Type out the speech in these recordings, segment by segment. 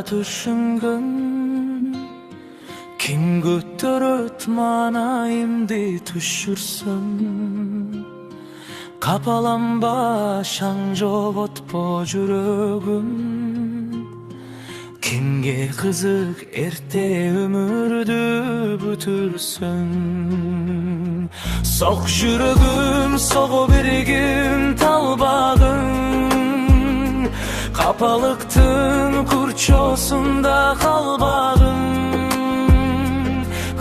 түшүнгөн ким көтөрөт маанайымды түшүрсөм капаланба шаң жоготпо жүрөгүм кимге кызык эрте өмүрдү бүтүрсөң сок жүрөгүм сого бергим талбагың капалыктын курчоосунда калбагың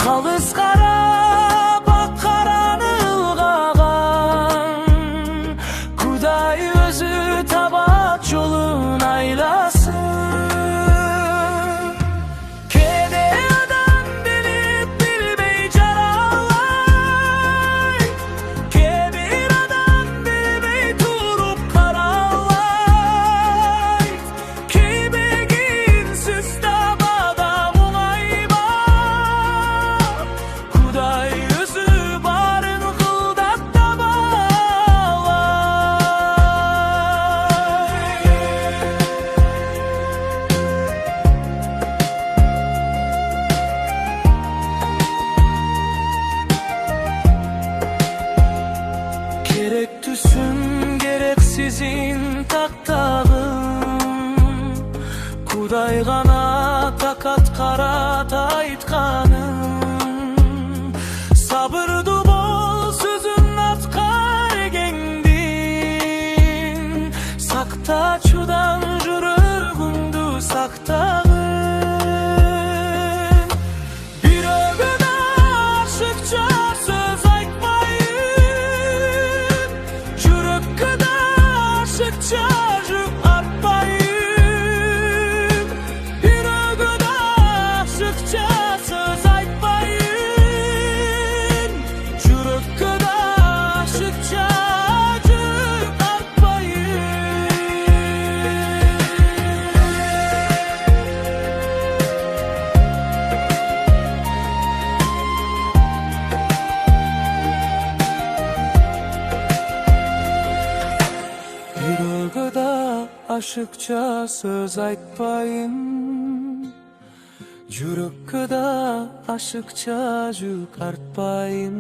калыс карап ак караны ылгаган Кудай өзү табат жолун айласын кээде адам билип билбей жаралайт кээ бир адам билбей туруп каралайт кийбегинсиз табада оңайба Кудай өзү барын кылдап Керектүүсүн керексизин тактагын Кудай гана такат карат айтканын Сабырдуу бол сөзүн аткар эгеңдин Сакта чудан жүрөгүңдү сактагын Бирөөгө ашыкча сөз айтпайын Жүрөккө да ашыкча жүк артпайын Бирөөгө да ашыкча сөз айтпайын Жүрөккө да ашыкча жүк артпайын Бирөөгө да ашыкча сөз айтпайын Жүрөккө да ашыкча жүк артпайын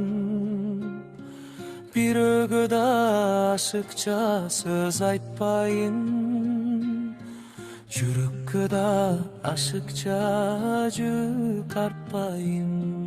Бирөөгө да ашыкча сөз айтпайын Жүрөккө да ашыкча жүк артпайын